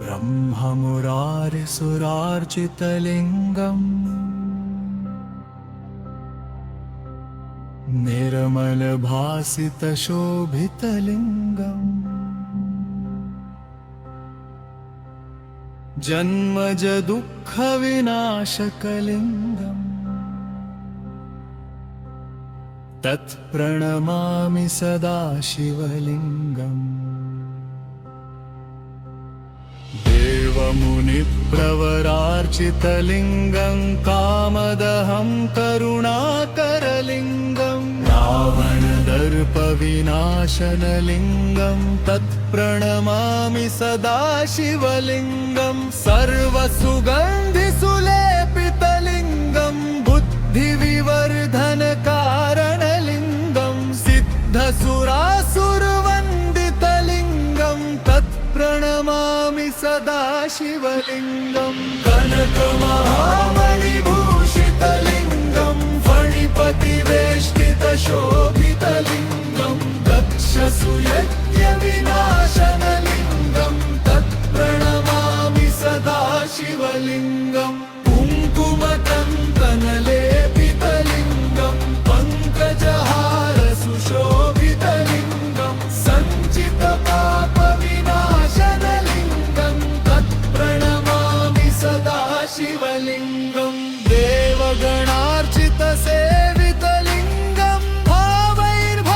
ब्रह्ममुरारिसुरार्चितलिङ्गम् निर्मलभासितशोभितलिङ्गम् जन्मजदुःखविनाशकलिङ्गम् तत्प्रणमामि सदा शिवलिङ्गम् देवमुनिप्रवरार्चितलिङ्गं कामदहं करुणाकरलिङ्गं रावणदर्पविनाशनलिङ्गं तत्प्रणमामि सदा शिवलिङ्गं सर्वसुगन्धिसुलेपितलिङ्गं बुद्धिविवर्धनकारणलिङ्गं सिद्धसुरासुरवन्दितलिङ्गं तत्प्रणमामि सदा शिवलिङ्गं कनकमहामणिभूषितलिङ्गं फणिपतिवेष्टितशोभितलिङ्गं दक्षसूयज्ञविनाशनलिङ्गं तत्प्रणमामि सदा शिवलिङ्गं कुङ्कुमकन्दनलेपितलिङ्गं पङ्कजहारसुशोभितलिङ्गं सञ्चितपापविनाशनलिङ्गं तत्प्रणमामि सदा शिवलिङ्गं देवगणार्चितसेवितलिङ्गं भावैर्भक्तिभिरेव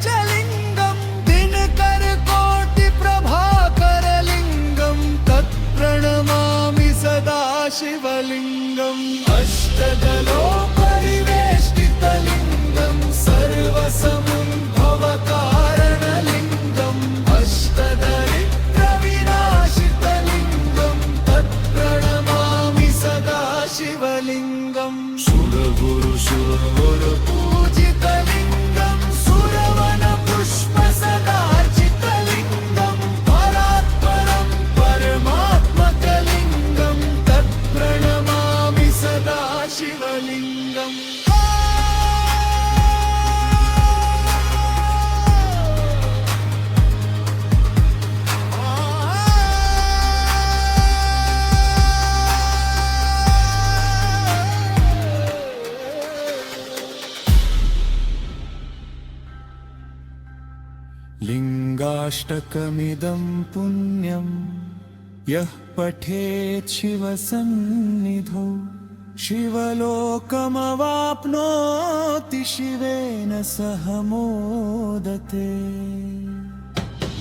च लिङ्गं दिनकरकोटिप्रभाकरलिङ्गं तत्प्रणमामि सदा शिवलिङ्गम् अष्टदलोपरिवेष्टितलिङ्गं सर्वसमुद्भवकारणलिङ्गम् अष्टदरिद्रविनाशितलिङ्गं तत्प्रणमामि सदा शिवलिङ्गम् सुरगुरुपूजितलिङ्गं सुरवनपुष्पसदार्चितलिङ्गं परात्परं परमात्मकलिङ्गं तत्प्रणमामि सदा शिवलिङ्गम् लिङ्गाष्टकमिदं पुण्यं यः पठेत् शिवसन्निधौ शिवलोकमवाप्नोति शिवेन सह मोदते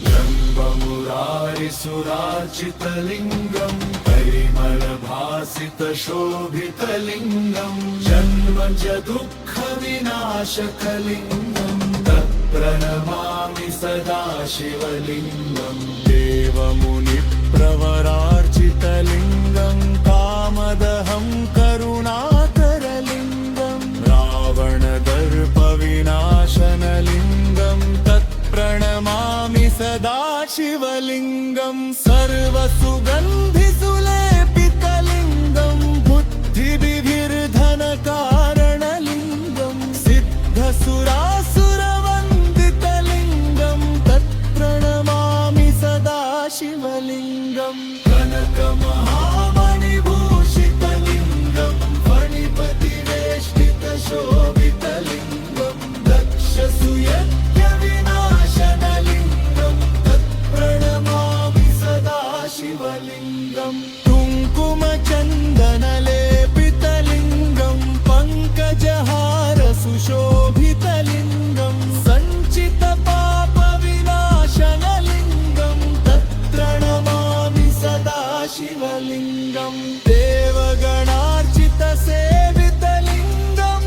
जन्ममुरारिसुरार्चितलिङ्गं परिमलभासितशोभितलिङ्गं जन्मजदुःखविनाशकलिङ्गं तत्प्रणमामि सदा शिवलिङ्गं देवमुनिप्रवरार्चितलिङ्गं कामदहं करुणाकरलिङ्गं रावणदर्पविनाशनलिङ्गं तत्प्रणमामि सदा शिवलिङ्गं सर्वसुगन्धिसुलेपितलिङ्गं बुद्धिविवर्धनकारणलिङ्गं सिद्धसुरासुरवन्दितलिङ्गं तत्प्रणमामि सदा शिवलिङ्गं कनकमहामणिभूषितलिङ्गं फणिपतिवेष्टितशोभितलिङ्गं दक्षसूयज्ञविनाशनलिङ्गं तत्प्रणमामि सदा शिवलिङ्गं कुङ्कुमचन्दनलेपितलिङ्गं पङ्कजहारसुशोभितलिङ्गं सञ्चितपापविनाशनलिङ्गं तत्प्रणमामि सदा शिवलिङ्गं देवगणार्चितसेवितलिङ्गं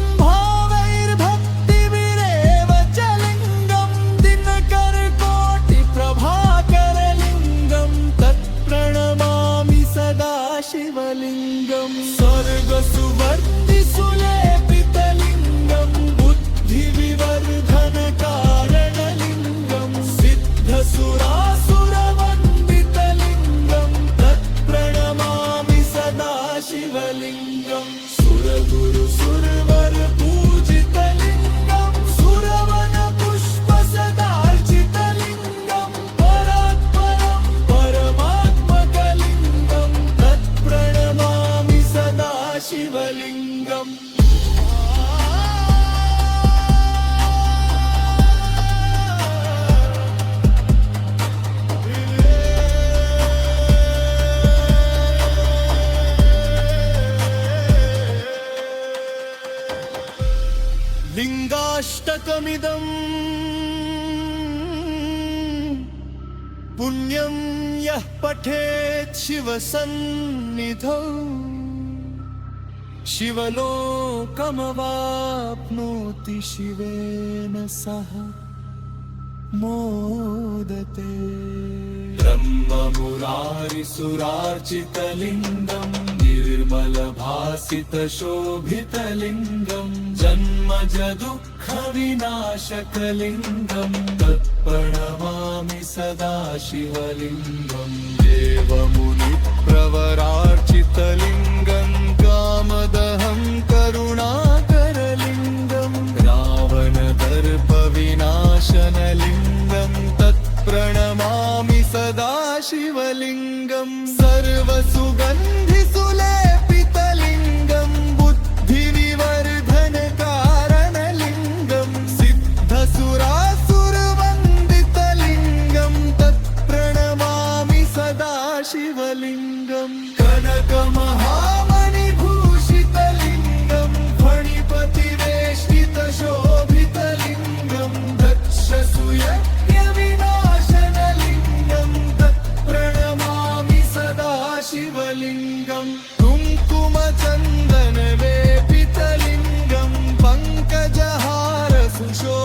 सुखमिदम् पुण्यं यः पठेत् शिवसन्निधौ शिवलोकमवाप्नोति शिवेन सह मोदते। ब्रह्ममुरारिसुरार्चितलिङ्गं निर्मलभासितशोभितलिङ्गं जन्मजदुःखविनाशकलिङ्गं तत्प्रणमामि सदा शिवलिङ्गं। देवमुनिप्रवरार्चितलिङ्गं कामदहं करुणाकरलिङ्गं रावणदर्पविनाशनलिङ्गं तत्प्रणमामि सदा शिवलिङ्गं। सर्वसुगन्धिसुलेपितलिङ्गं बुद्धिविवर्धनकारणलिङ्गं सिद्धसुरासुरवन्दितलिङ्गं तत्प्रणमामि सदा शिवलिङ्गं। कनकमहामणिभूषितलिङ्गं फणिपतिवेष्टितशोभितलिङ्गं दक्षसूयज्ञविनाशनलिङ्गं तत्प्रणमामि सदा शिवलिङ्गं। कुङ्कुमचन्दनवेपितलिङ्गं पङ्कजहारसुशोभितलिङ्गं